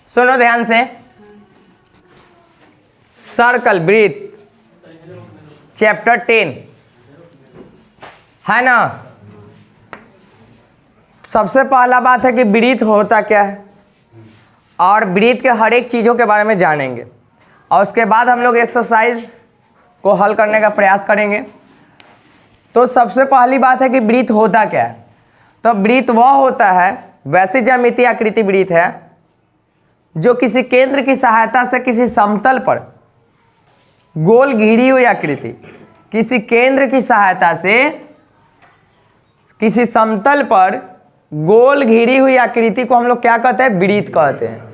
सुनो ध्यान से, सर्कल ब्रीथ चैप्टर 10 है ना। सबसे पहला बात है कि ब्रीथ होता क्या है और ब्रीथ के हर एक चीज़ों के बारे में जानेंगे और उसके बाद हम लोग एक्सरसाइज को हल करने का प्रयास करेंगे। तो सबसे पहली बात है कि ब्रीथ होता क्या है। तो ब्रीथ वह होता है, वैसी ज्यामितीय आकृति ब्रीथ है जो किसी केंद्र की सहायता से किसी समतल पर गोल घिरी हुई आकृति, किसी केंद्र की सहायता से किसी समतल पर गोल घिरी हुई आकृति को हम लोग क्या कहते हैं, ब्रीथ कहते हैं।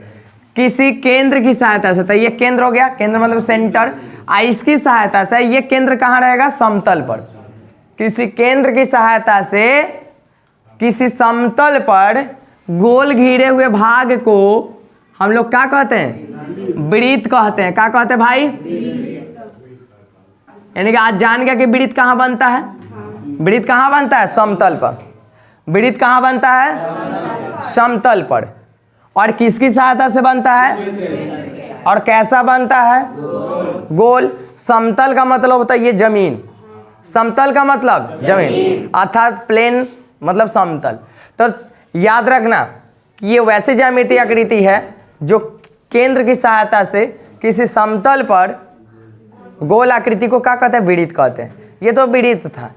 किसी केंद्र की सहायता से, तो ये केंद्र हो गया, केंद्र मतलब सेंटर, इसकी सहायता से ये केंद्र कहाँ रहेगा, समतल पर। किसी केंद्र की सहायता से किसी समतल पर गोल घिरे हुए भाग को हम लोग क्या कहते हैं, ब्रीथ कहते हैं। क्या कहते हैं भाई, यानी कि आज जान गया कि ब्रीथ कहाँ बनता है। ब्रीथ कहाँ बनता है, समतल पर। ब्रीथ कहाँ बनता है, समतल पर। और किसकी सहायता से बनता है और कैसा बनता है, गोल। समतल का मतलब होता है ये जमीन, समतल का मतलब जमीन, अर्थात प्लेन मतलब समतल। तो याद रखना कि ये वैसी ज्यामितीय आकृति है जो केंद्र की सहायता से किसी समतल पर गोल आकृति को क्या कहते हैं, ब्रीथ कहते हैं। ये तो ब्रीथ था,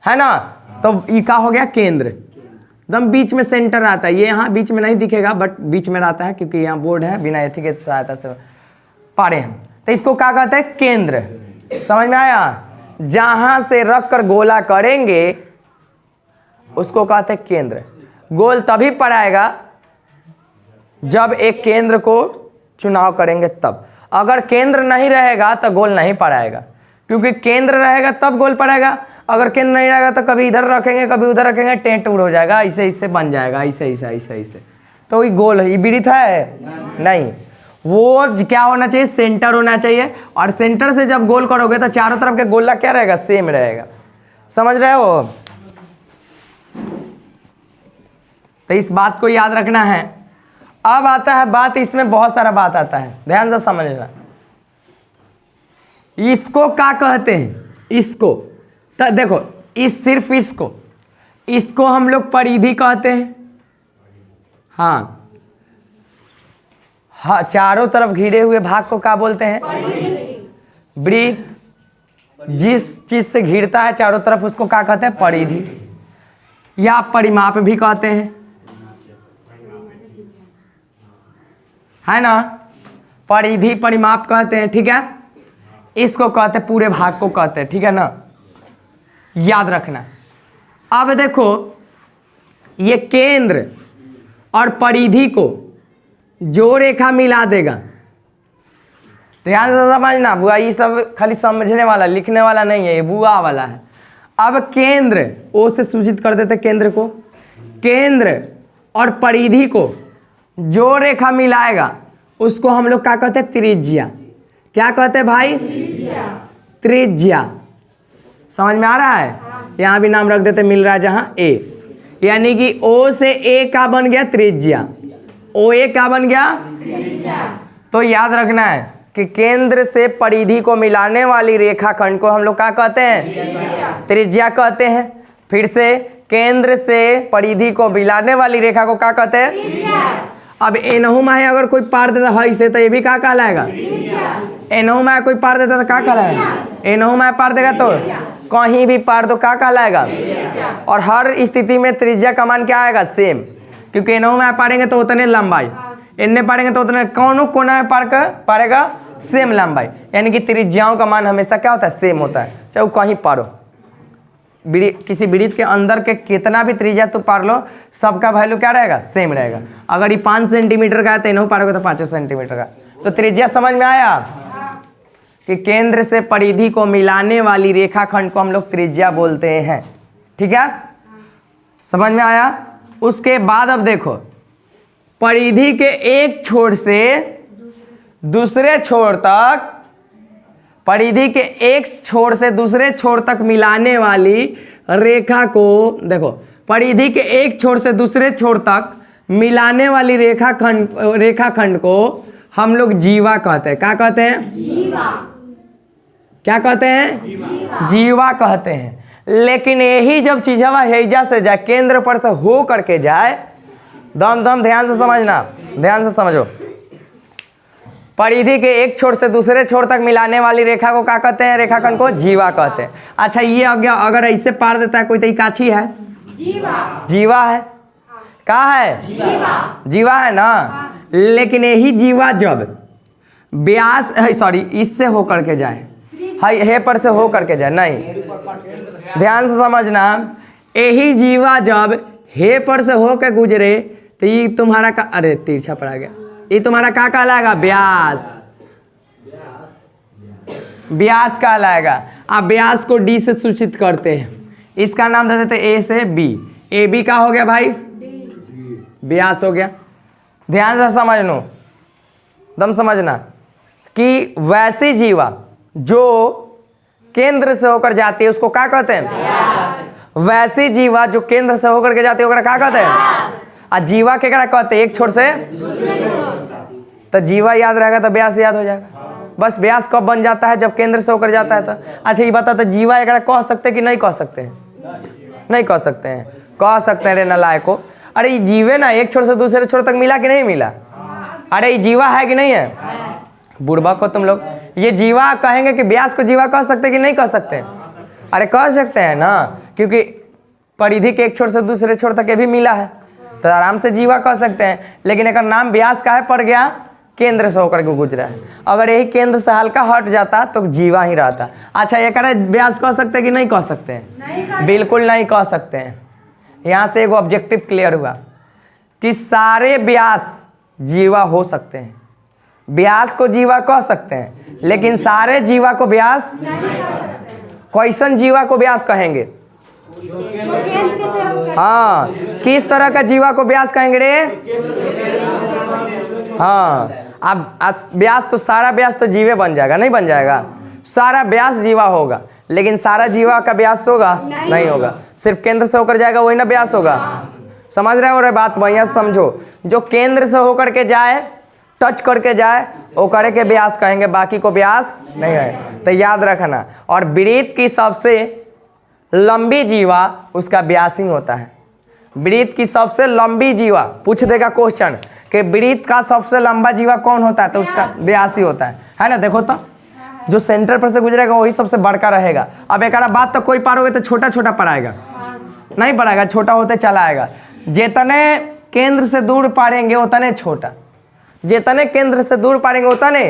है ना। तो ये क्या हो गया, केंद्र एकदम बीच में सेंटर आता है। ये यहाँ बीच में नहीं दिखेगा बट बीच में रहता है क्योंकि यहाँ बोर्ड है, बिना एथी के सहायता से पढ़े हैं। तो इसको क्या कहते हैं, केंद्र। समझ में आया। जहां से रख कर गोला करेंगे उसको कहते हैं केंद्र। गोल तभी पड़ाएगा जब एक केंद्र को चुनाव करेंगे तब। अगर केंद्र नहीं रहेगा तो गोल नहीं पड़ाएगा, क्योंकि केंद्र रहेगा तब गोल पड़ेगा। अगर केंद्र नहीं रहेगा तो कभी इधर रखेंगे कभी उधर रखेंगे, टेंट उड़ हो जाएगा, ऐसे ऐसे बन जाएगा, ऐसे ऐसे ऐसे ऐसे। तो ये गोल है, ये ब्रीथ है नहीं। वो क्या होना चाहिए, सेंटर होना चाहिए। और सेंटर से जब गोल करोगे तो चारों तरफ के गोला क्या रहेगा, सेम रहेगा। समझ रहे हो। तो इस बात को याद रखना है। अब आता है बात, इसमें बहुत सारा बात आता है, ध्यान से समझना। इसको क्या कहते हैं, इसको तो देखो, सिर्फ इसको हम लोग परिधि कहते हैं। हाँ, चारों तरफ घिरे हुए भाग को क्या बोलते हैं, ब्रीथ। जिस चीज से घिरता है चारों तरफ उसको क्या कहते हैं, परिधि या परिमाप भी कहते हैं, है ना। परिधि परिमाप कहते हैं, ठीक है। इसको कहते हैं, पूरे भाग को कहते हैं, ठीक है ना, याद रखना। अब देखो, ये केंद्र और परिधि को जो रेखा मिला देगा, ध्यान से समझना बुआ, ये सब खाली समझने वाला लिखने वाला नहीं है, ये बुआ वाला है। अब केंद्र, ओ से सूचित कर देते केंद्र को, केंद्र और परिधि को जो रेखा मिलाएगा उसको हम लोग क्या कहते हैं, त्रिज्या। क्या कहते हैं भाई, त्रिज्या। समझ में आ रहा है। यहाँ भी नाम रख देते, मिल रहा है जहाँ ए, यानी कि ओ से ए का बन गया त्रिज्या, ओ ए का बन गया त्रिज्या। तो याद रखना है कि केंद्र से परिधि को मिलाने वाली रेखाखंड को हम लोग क्या कहते हैं, त्रिज्या कहते हैं। फिर से, केंद्र से परिधि को मिलाने वाली रेखा को क्या कहते हैं। अब एनहू में अगर कोई पार देता है इसे, तो ये भी क्या कहलाएगा, एनहू में कोई पार देता तो क्या कहलाएगा, एनहू में पार देगा तो कहीं भी पार दो क्या कहलाएगा। और हर स्थिति में त्रिज्या का मान क्या आएगा, सेम, क्योंकि एनहू में पारेंगे तो उतने लंबाई, इनने पारेंगे तो उतने, कौनों कोना में पार कर पारेगा सेम लंबाई। यानी कि त्रिज्याओं का मान हमेशा क्या होता है, सेम होता है, चाहे वो कहीं पारो। किसी ब्रीथ के अंदर के कितना भी त्रिज्या तो पार लो, सबका वैल्यू क्या रहेगा, सेम रहेगा। अगर ये 5 सेंटीमीटर का है तो इन्हों पारोगे तो 5 सेंटीमीटर का। तो त्रिज्या समझ में आया कि केंद्र से परिधि को मिलाने वाली रेखाखंड को हम लोग त्रिज्या बोलते हैं, ठीक है, समझ में आया। उसके बाद अब देखो, परिधि के एक छोर से दूसरे छोर तक, परिधि के एक छोर से दूसरे छोर तक मिलाने वाली रेखा को देखो, परिधि के एक छोर से दूसरे छोर तक मिलाने वाली रेखाखंड को हम लोग जीवा कहते हैं। क्या कहते हैं? जीवा। क्या कहते हैं? जीवा कहते हैं। लेकिन यही जब चीजवा हैजा से जाए, केंद्र पर से हो करके जाए, दम ध्यान से समझना, ध्यान से समझो। परिधि के एक छोर से दूसरे छोर तक मिलाने वाली रेखा को क्या कहते हैं? रेखाखंड को जीवा कहते हैं। अच्छा, ये अगर ऐसे पार देता है कोई तो काछी है? जीवा। जीवा है। क्या है? जीवा। जीवा है ना। लेकिन यही जीवा जब व्यास सॉरी इससे हो करके जाए, हे पर से हो करके जाए, नहीं, ध्यान से समझना, यही जीवा जब हे पर से हो के गुजरे तो ये तुम्हारा का, अरे तिरछा पर आ गया, ये तुम्हारा क्या कहलाएगा? व्यास। व्यास कहलाएगा। आप व्यास को डी से सूचित करते हैं, इसका नाम दे देते ए से बी। ए बी का हो गया भाई? व्यास हो गया। ध्यान से समझ लो, दम समझना कि वैसी जीवा जो केंद्र से होकर जाती है उसको क्या कहते हैं? वैसी जीवा जो केंद्र से होकर के जाती है क्या कहते हैं? और जीवा के क्या कहते हैं? एक छोर से तो जीवा याद रहेगा तो व्यास याद हो जाएगा। बस व्यास कब बन जाता है? जब केंद्र से होकर जाता है तो। अच्छा, ये बता, तो जीवा एक कह सकते कि नहीं कह सकते हैं? नहीं कह सकते हैं। कह सकते हैं रे नलायक को। अरे ये जीवे ना एक छोर से दूसरे छोर तक मिला कि नहीं मिला? अरे ये जीवा है कि नहीं है? बुढ़बा को तुम लोग ये जीवा कहेंगे कि व्यास को जीवा कह सकते कि नहीं कह सकते? अरे कह सकते हैं ना, क्योंकि परिधि के एक छोर से दूसरे छोर तक ये भी मिला है तो आराम से जीवा कह सकते हैं। लेकिन एक नाम व्यास का है पड़ गया, केंद्र से होकर के गुजरा है। अगर यही केंद्र से हल्का हट जाता तो जीवा ही रहता। अच्छा, ये कह व्यास कह सकते कि नहीं कह सकते हैं? बिल्कुल नहीं कह सकते हैं। यहाँ से एक ऑब्जेक्टिव क्लियर हुआ कि सारे व्यास जीवा हो सकते हैं। व्यास को जीवा कह सकते हैं, लेकिन सारे जीवा को व्यास, कैसन जीवा को व्यास कहेंगे? हाँ, किस तरह का जीवा को व्यास कहेंगे रे? हाँ, अब व्यास तो सारा व्यास तो जीवे बन जाएगा, नहीं बन जाएगा? सारा व्यास जीवा होगा, लेकिन सारा जीवा का व्यास होगा? नहीं होगा। सिर्फ केंद्र से होकर जाएगा वही ना व्यास होगा। समझ रहे हो रे बात? बढ़िया समझो। जो केंद्र से होकर के जाए, टच करके जाए, वो करे के व्यास कहेंगे, बाकी को व्यास नहीं है। तो याद रखना। और वृत्त की सबसे लंबी जीवा उसका व्यास ही होता है। वृत्त की सबसे लंबी जीवा, पूछ देगा क्वेश्चन कि वृत्त का सबसे लंबा जीवा कौन होता है, तो उसका व्यास ही होता है ना? देखो तो जो सेंटर पर से गुजरेगा वही सबसे बड़का रहेगा। अब एक बात तो कोई पारोगे तो छोटा छोटा पड़ाएगा, नहीं पड़ाएगा, छोटा होते चला आएगा। जितने केंद्र से दूर पारेंगे उतने छोटा, जितने केंद्र से दूर पारेंगे उतने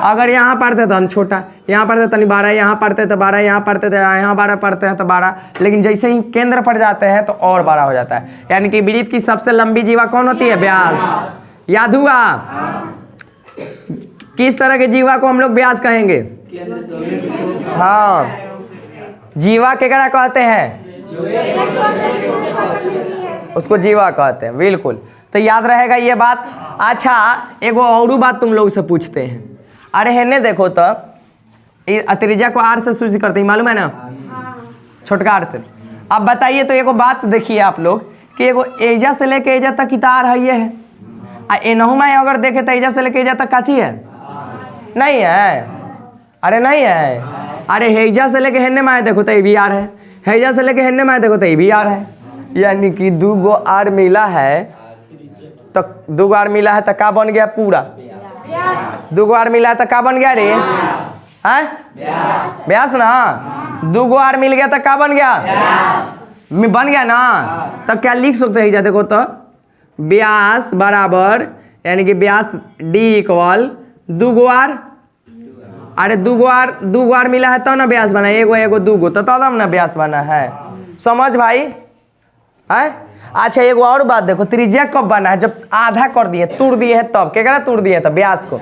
अगर यहाँ पढ़ते तो हम छोटा, यहाँ पढ़ते तनी 12, यहाँ पढ़ते तो 12, यहाँ पढ़ते तो यहाँ 12 पढ़ते हैं तो 12, लेकिन जैसे ही केंद्र पर जाते हैं तो और 12 हो जाता है। यानी कि वृत्त की सबसे लंबी जीवा कौन होती है? व्यास। याद हुआ? किस तरह के जीवा को हम लोग व्यास कहेंगे? हाँ, जीवा के क्या कहते हैं? उसको जीवा कहते हैं, बिल्कुल। तो याद रहेगा ये बात। अच्छा, एक और बात तुम लोग से पूछते हैं। अरे हेने देखो तो त्रिज्या को आर से सूचित करते हैं, मालूम है ना? छोटका आर से। अब बताइए तो एगो बात देखिए आप लोग कि एगो एजा से लेके एजा तक की तार है, ये है। एनहू में अगर देखे तो एजा से लेके एजा तक काची है? नहीं है। अरे नहीं है। अरे हेजा से लेके हेन्ने में देखो तो ये भी आर है, हेजा से लेके हेन्ने में देखो तो ये भी आर है। यानी कि 2 गो आर मिला है तो 2 गो आर मिला है तो का बन गया? पूरा 2 गो आर मिला है तो का बन गया रे? हैं? व्यास ना। 2 गो आर मिल गया तो का बन गया? बन गया ना। तब क्या लिख सकते हैं? देखो तो व्यास बराबर, यानी कि व्यास डी इक्वल 2 गो आर। अरे 2 गो आर मिला है तो ना व्यास बना, एगो 2 गो तो तब ना व्यास बना है। समझ भाई? है? अच्छा, एक और बात देखो, त्रिज्या कब बना है? जब आधा कर दिए, तोड़ दिए है तब। क्या तोड़ दिए? तो व्यास को।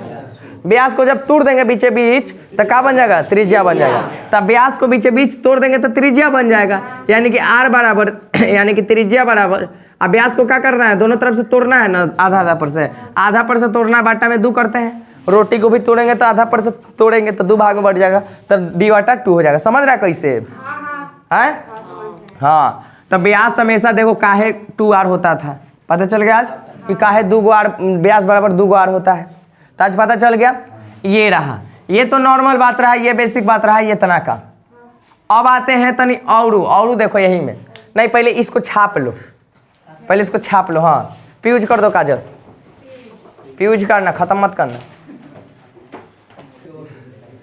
व्यास को जब तोड़ देंगे बीचे बीच तो क्या बन जाएगा? त्रिज्या बन जाएगा। तब व्यास को बीचे बीच तोड़ देंगे तो त्रिज्या बन जाएगा। यानी कि आर बराबर यानी कि त्रिज्या बराबर। अब व्यास को क्या करना है? दोनों तरफ से तोड़ना है ना, आधा आधा पर से। आधा पर से तोड़ना, बाटा में 2 करते हैं। रोटी को भी तोड़ेंगे तो आधा पर से तोड़ेंगे तो 2 भाग में बढ़ जाएगा, तो d/2 हो जाएगा। समझ रहा है कैसे? है? हाँ। तो व्यास हमेशा देखो काहे 2r होता था, पता चल गया आज कि काहे 2 गो आर व्यास बराबर 2 गो आर होता है। तो आज पता चल गया। ये रहा, ये तो नॉर्मल बात रहा, ये बेसिक बात रहा, ये तना का। अब आते हैं तनी और देखो यही में नहीं, पहले इसको छाप लो, पहले इसको छाप लो। हाँ फ्यूज कर दो काजल, फ्यूज करना, खत्म मत करना,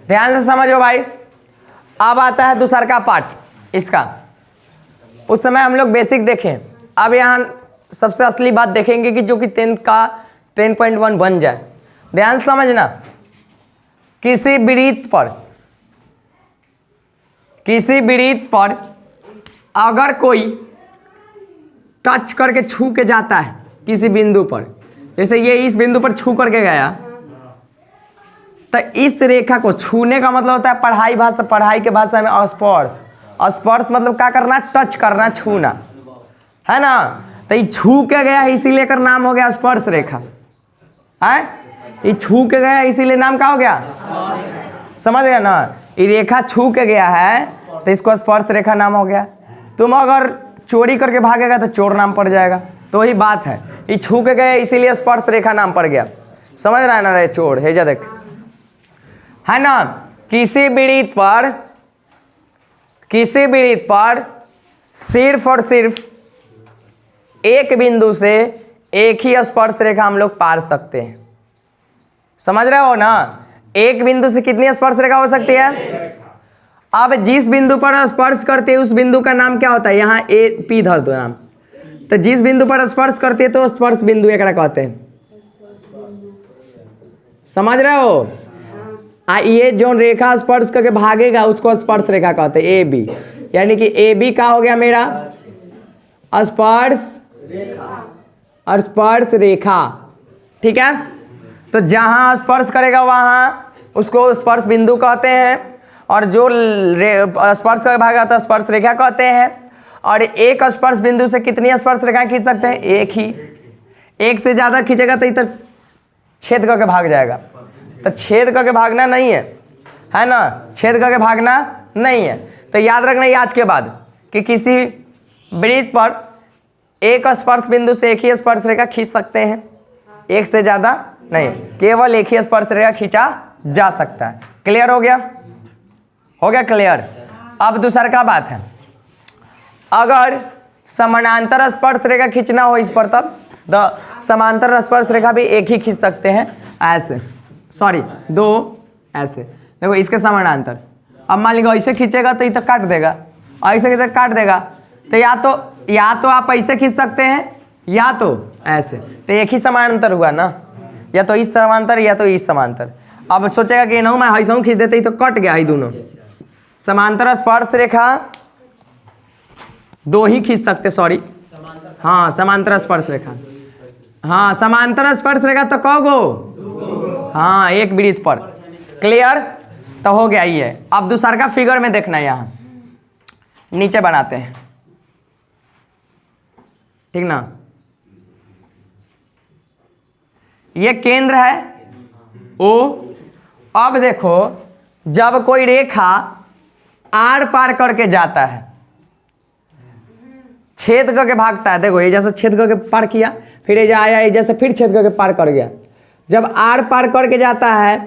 ध्यान से समझो भाई। अब आता है दूसरा का पार्ट इसका। उस समय हम लोग बेसिक देखें, अब यहाँ सबसे असली बात देखेंगे कि जो कि 10 का 10.1 बन जाए। ध्यान समझना, किसी वृत्त पर अगर कोई टच करके छू के जाता है किसी बिंदु पर, जैसे ये इस बिंदु पर छू करके गया, तो इस रेखा को छूने का मतलब होता है पढ़ाई के भाषा में स्पर्श। स्पर्श मतलब क्या करना, टच करना, छूना, है ना। तो ये छू के गया है इसीलिए कर नाम हो गया स्पर्श रेखा है। ये छू के गया इसीलिए नाम क्या हो गया, समझ गया ना। ये रेखा छू के गया है तो इसको स्पर्श रेखा नाम हो गया। तुम अगर चोरी करके भागेगा तो चोर नाम पड़ जाएगा, तो वही बात है। ये छू के गया इसीलिए स्पर्श रेखा नाम पड़ गया, समझ रहा है ना रे चोर, है जा देख, है ना। किसी वृत्त पर सिर्फ और सिर्फ एक बिंदु से एक ही स्पर्श रेखा हम लोग पार सकते हैं, समझ रहे हो ना। एक बिंदु से कितनी स्पर्श रेखा हो सकती है। अब जिस बिंदु पर स्पर्श करते हैं उस बिंदु का नाम क्या होता है, यहाँ ए पी धर दो नाम। तो जिस बिंदु पर स्पर्श करते हैं तो स्पर्श बिंदु एकरा कहते हैं, समझ रहे हो। ये जो रेखा स्पर्श करके भागेगा उसको स्पर्श रेखा कहते हैं, ए बी। यानी कि ए बी का हो गया मेरा स्पर्श रेखा, ठीक है। तो जहां स्पर्श करेगा वहां उसको स्पर्श बिंदु कहते हैं, और जो स्पर्श करके भागेगा तो स्पर्श रेखा कहते हैं। और एक स्पर्श बिंदु से कितनी स्पर्श रेखाएं खींच सकते हैं, एक ही। एक से ज्यादा खींचेगा तो इधर छेद करके भाग जाएगा। तो छेद करके भागना नहीं है ना, छेद करके भागना नहीं है। तो याद रखना ये आज के बाद कि किसी वृत्त पर एक स्पर्श बिंदु से एक ही स्पर्श रेखा खींच सकते हैं, एक से ज्यादा नहीं, केवल एक ही स्पर्श रेखा खींचा जा सकता है। क्लियर हो गया क्लियर। अब दूसरा का बात है, अगर समानांतर स्पर्श रेखा खींचना हो इस पर, तब समांतर स्पर्श रेखा भी एक ही खींच सकते हैं, ऐसे, सॉरी 2 ऐसे। देखो इसके समानांतर, अब मान लीजिए ऐसे खींचेगा तो इधर काट देगा, ऐसे इधर काट देगा। तो या तो आप ऐसे खींच सकते हैं या तो ऐसे, तो एक ही समानांतर हुआ ना, या तो इस समांतर या तो इस समांतर। अब सोचेगा कि नहीं मैं ऐसा खींच देते ही तो कट गया, ही दोनों समांतर स्पर्श रेखा 2 ही खींच सकते, सॉरी हाँ समांतर स्पर्श रेखा, हाँ समांतर स्पर्श रेखा तो कहोगो, हाँ एक वृत्त पर। क्लियर, तो हो गया ये। अब दूसरा का फिगर में देखना, यहाँ नीचे बनाते हैं, ठीक ना। ये केंद्र है O। अब देखो जब कोई रेखा आर पार करके जाता है, छेद करके भागता है, देखो ये जैसे छेद करके पार किया, फिर ये आया, ये जैसे फिर छेद करके पार कर गया। जब आर पार करके जाता है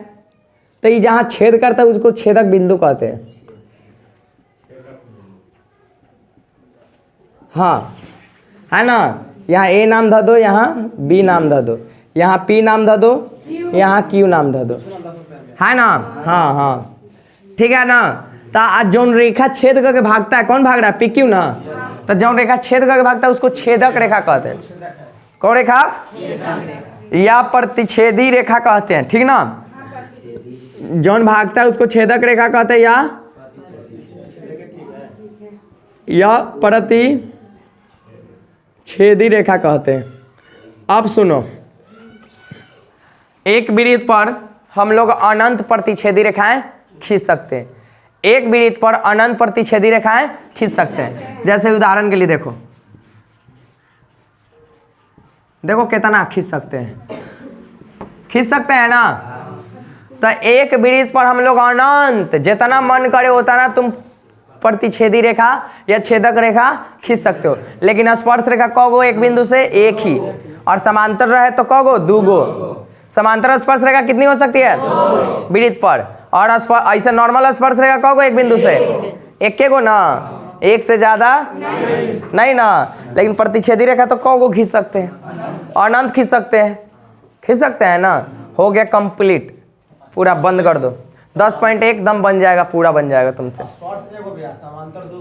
तो ये जहां छेद करता है उसको छेदक बिंदु कहते हैं, हाँ है ना। यहाँ ए नाम धर दो, यहाँ बी नाम धर दो, यहाँ पी नाम धर दो, यहाँ क्यू नाम धर दो, है ना। हाँ हाँ ठीक है ना। तो जौन रेखा छेद करके भागता है, कौन भाग रहा है, पी क्यू ना। तो जौन रेखा छेद करके भागता है उसको छेदक रेखा कहते हैं। कौन रेखा, या प्रतिच्छेदी रेखा कहते हैं, ठीक ना। जौन भागता है उसको छेदक रेखा कहते हैं, या प्रतिच्छेदी रेखा कहते हैं। अब सुनो, एक वृत्त पर हम लोग अनंत प्रतिच्छेदी रेखाएं खींच सकते हैं, एक वृत्त पर अनंत प्रतिच्छेदी रेखाएं खींच सकते हैं। जैसे उदाहरण के लिए देखो, देखो कितना खींच सकते हैं ना। तो एक वृत्त पर हम लोग अनंत जितना मन करे उतना तुम प्रतिच्छेदी रेखा या छेदक रेखा खींच सकते हो, लेकिन स्पर्श रेखा कगो एक बिंदु से एक ही, और समांतर रहे तो कगो दूगो। समांतर स्पर्श रेखा कितनी हो सकती है? विदित पर। और ऐसे नॉर्मल स्पर्श रेखा कगो एक बिंदु से एक के गो ना, एक से ज्यादा नहीं ना। लेकिन प्रतिच्छेदी रेखा तो कगो खींच सकते हैं, अनंत खींच सकते हैं, खींच सकते हैं ना। हो गया कंप्लीट, पूरा बंद कर दो। 10 पॉइंट एकदम बन जाएगा, पूरा बन जाएगा तुमसे। स्पर्श एगो भैया, समांतर दू